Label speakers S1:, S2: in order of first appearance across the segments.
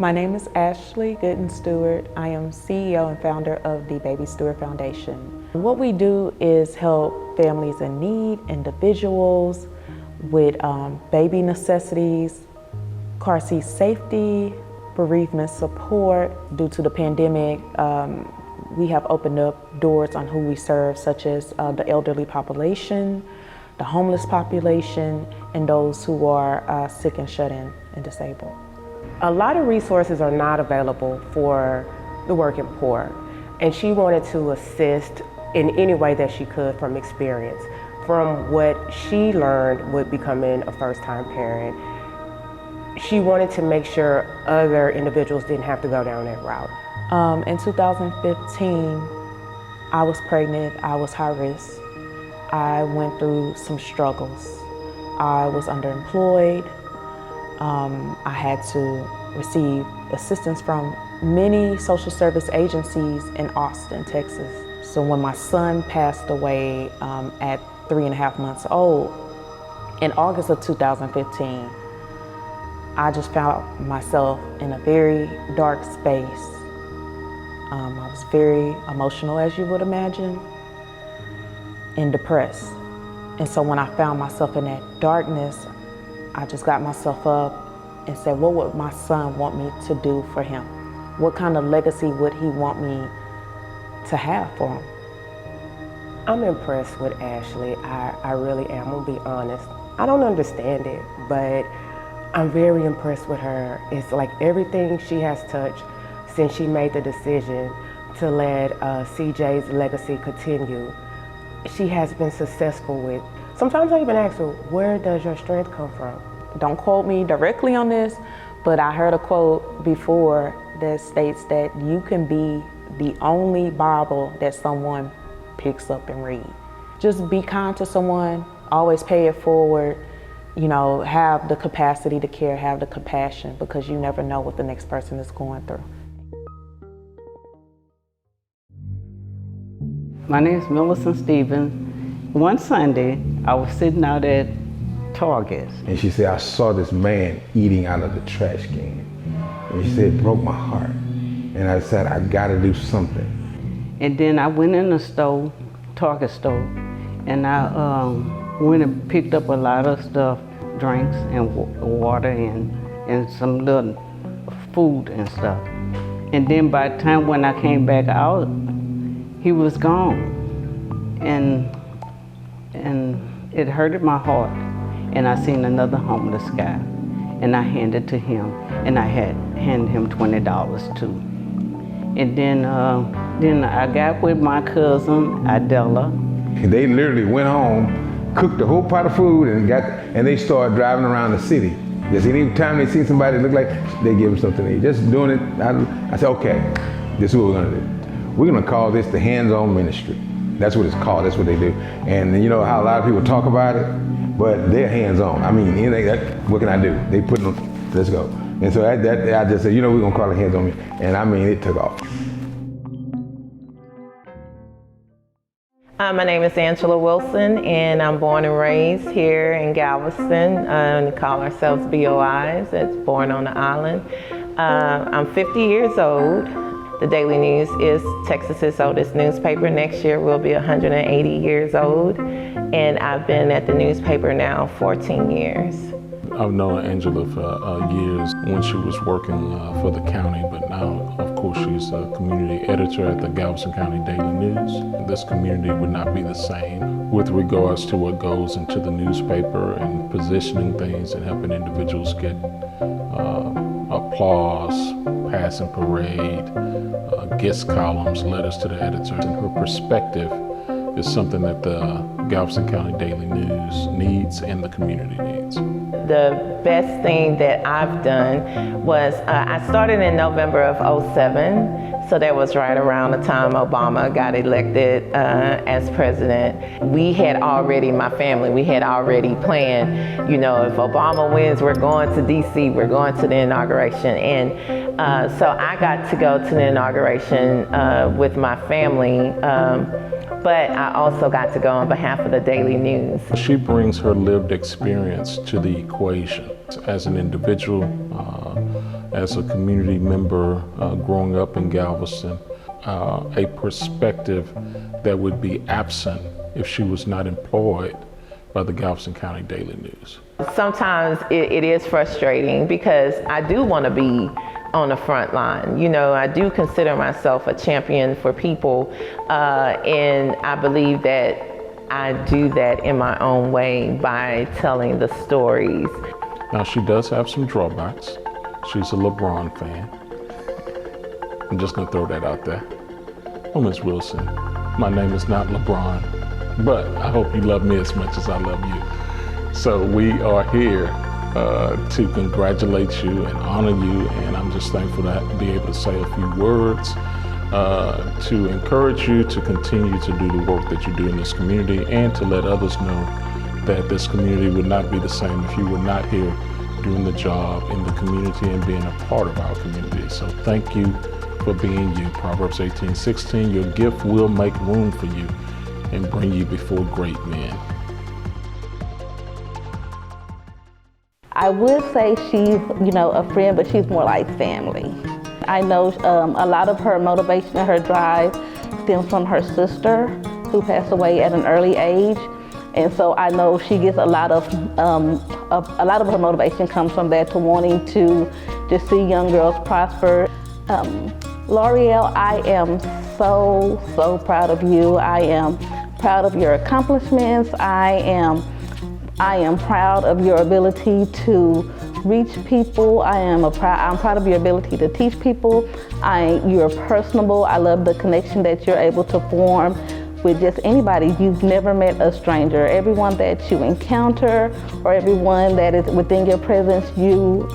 S1: My name is Ashley Gooden Stewart. I am CEO and founder of the Baby Stewart Foundation. What we do is help families in need, individuals with baby necessities, car seat safety, bereavement support. Due to the pandemic, we have opened up doors on who we serve, such as the elderly population, the homeless population, and those who are sick and shut in and disabled.
S2: A lot of resources are not available for the working poor, and she wanted to assist in any way that she could from experience, from what she learned with becoming a first-time parent. She wanted to make sure other individuals didn't have to go down that route.
S1: In 2015, I was pregnant, I was high risk. I went through some struggles. I was underemployed. I had to receive assistance from many social service agencies in Austin, Texas. So when my son passed away at 3.5 months old, in August of 2015, I just found myself in a very dark space. I was very emotional, as you would imagine, and depressed. And so when I found myself in that darkness, I just got myself up and said, what would my son want me to do for him? What kind of legacy would he want me to have for him?
S2: I'm impressed with Ashley. I really am, I'll be honest. I don't understand it, but I'm very impressed with her. It's like everything she has touched since she made the decision to let CJ's legacy continue, she has been successful with. Sometimes I even ask her, where does your strength come from?
S1: Don't quote me directly on this, but I heard a quote before that states that you can be the only Bible that someone picks up and read. Just be kind to someone, always pay it forward, you know, have the capacity to care, have the compassion, because you never know what the next person is going through.
S3: My name is Millicent Stephens. One Sunday, I was sitting out at Target.
S4: And she said, I saw this man eating out of the trash can. And she said, it broke my heart. And I said, I gotta do something.
S3: And then I went in the store, Target store, and I went and picked up a lot of stuff, drinks and water and some little food and stuff. And then by the time when I came back out, he was gone. And it hurted my heart. And I seen another homeless guy, and I handed to him, and I had handed him $20 too. And then I got with my cousin, Adela.
S4: They literally went home, cooked a whole pot of food, and they started driving around the city. Just any time they see somebody that look like, they give them something to eat. Just doing it, I said, okay, this is what we're gonna do. We're gonna call this the hands-on ministry. That's what it's called, that's what they do. And you know how a lot of people talk about it, but they're hands-on. I mean, what can I do? They put them, let's go. And so I just said, you know, we're gonna call it hands-on ministry. And I mean, it took off.
S5: My name is Angela Wilson, and I'm born and raised here in Galveston. We call ourselves BOIs, it's Born on the Island. I'm 50 years old. The Daily News is Texas's oldest newspaper. Next year we'll be 180 years old, and I've been at the newspaper now 14 years.
S6: I've known Angela for years when she was working for the county, but now, of course, she's a community editor at the Galveston County Daily News. This community would not be the same with regards to what goes into the newspaper and positioning things and helping individuals get applause, passing parade, guest columns, letters to the editor. And her perspective is something that the Galveston County Daily News needs and the community needs.
S5: The best thing that I've done was, I started in November of '07, so that was right around the time Obama got elected as president. We had already, my family, we had already planned, you know, if Obama wins, we're going to DC, we're going to the inauguration. And so I got to go to the inauguration with my family. But I also got to go on behalf of the Daily News.
S6: She brings her lived experience to the equation. As an individual, as a community member growing up in Galveston, a perspective that would be absent if she was not employed by the Galveston County Daily News.
S5: Sometimes it is frustrating because I do want to be on the front line. You know, I do consider myself a champion for people, and I believe that I do that in my own way by telling the stories.
S6: Now, she does have some drawbacks. She's a LeBron fan. I'm just gonna throw that out there. Oh, Ms. Wilson, my name is not LeBron, but I hope you love me as much as I love you. So we are here to congratulate you and honor you, and I'm just thankful to be able to say a few words to encourage you to continue to do the work that you do in this community, and to let others know that this community would not be the same if you were not here doing the job in the community and being a part of our community. So thank you for being you. Proverbs 18:16, your gift will make room for you and bring you before great men.
S7: I would say she's, a friend, but she's more like family. I know a lot of her motivation and her drive stems from her sister, who passed away at an early age. And so I know she gets a lot of her motivation comes from that, to wanting to just see young girls prosper. Loreal, I am so proud of you. I am proud of your accomplishments. I am proud of your ability to reach people. I'm proud of your ability to teach people. You're personable. I love the connection that you're able to form with just anybody. You've never met a stranger. Everyone that you encounter, or everyone that is within your presence, you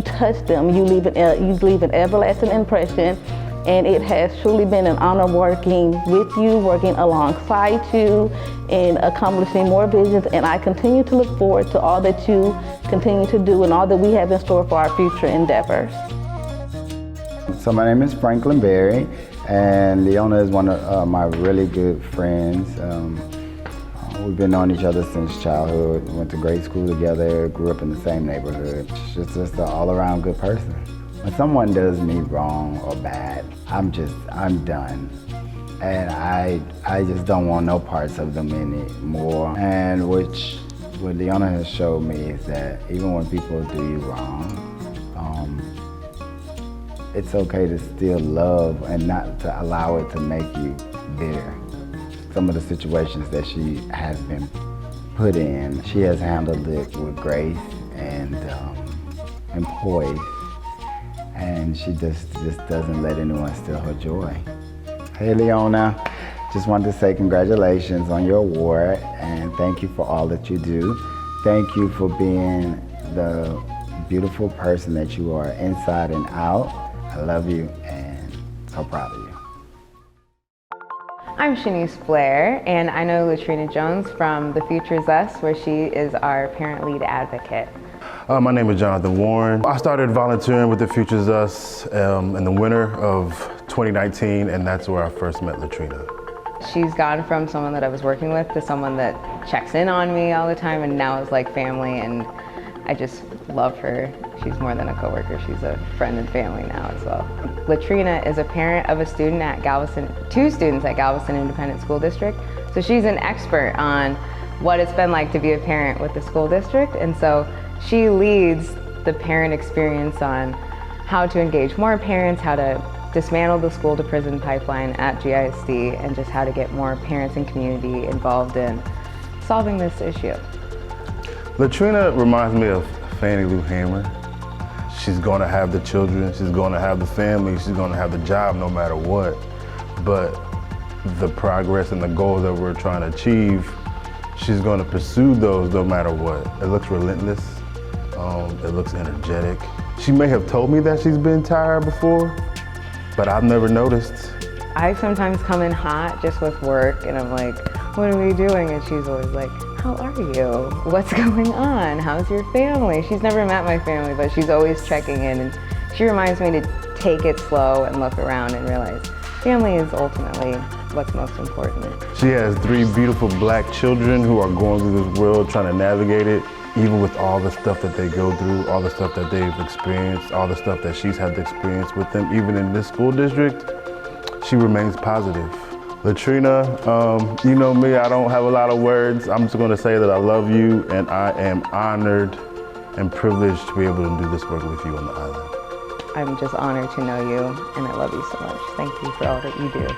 S7: touch them. You leave an everlasting impression. And it has truly been an honor working with you, working alongside you, and accomplishing more visions. And I continue to look forward to all that you continue to do and all that we have in store for our future endeavors.
S8: So my name is Franklin Berry, and Leona is one of my really good friends. We've been knowing each other since childhood. We went to grade school together, grew up in the same neighborhood. She's just an all-around good person. When someone does me wrong or bad, I'm done. And I just don't want no parts of them anymore. And what Leona has showed me is that even when people do you wrong, it's okay to still love and not to allow it to make you bitter. Some of the situations that she has been put in, she has handled it with grace and poise. And she just doesn't let anyone steal her joy. Hey Leona, just wanted to say congratulations on your award, and thank you for all that you do. Thank you for being the beautiful person that you are inside and out. I love you and so proud of you.
S9: I'm Shanice Blair, and I know LaTrina Jones from The Future's Us, where she is our parent lead advocate.
S10: My name is Jonathan Warren. I started volunteering with The Future's Us in the winter of 2019, and that's where I first met LaTrina.
S9: She's gone from someone that I was working with to someone that checks in on me all the time, and now is like family, and I just love her. She's more than a coworker, she's a friend and family now as well. LaTrina is a parent of a student at Galveston, 2 students at Galveston Independent School District, so she's an expert on what it's been like to be a parent with the school district, and so she leads the parent experience on how to engage more parents, how to dismantle the school to prison pipeline at GISD, and just how to get more parents and community involved in solving this issue.
S10: LaTrina reminds me of Fannie Lou Hamer. She's going to have the children, she's going to have the family, she's going to have the job no matter what. But the progress and the goals that we're trying to achieve, she's going to pursue those no matter what. It looks relentless. It looks energetic. She may have told me that she's been tired before, but I've never noticed.
S9: I sometimes come in hot just with work, and I'm like, what are we doing? And she's always like, how are you? What's going on? How's your family? She's never met my family, but she's always checking in, and she reminds me to take it slow and look around and realize family is ultimately what's most important.
S10: She has 3 beautiful black children who are going through this world trying to navigate it, even with all the stuff that they go through, all the stuff that they've experienced, all the stuff that she's had to experience with them, even in this school district, she remains positive. LaTrina, you know me, I don't have a lot of words. I'm just gonna say that I love you and I am honored and privileged to be able to do this work with you on the island.
S9: I'm just honored to know you and I love you so much. Thank you for all that you do.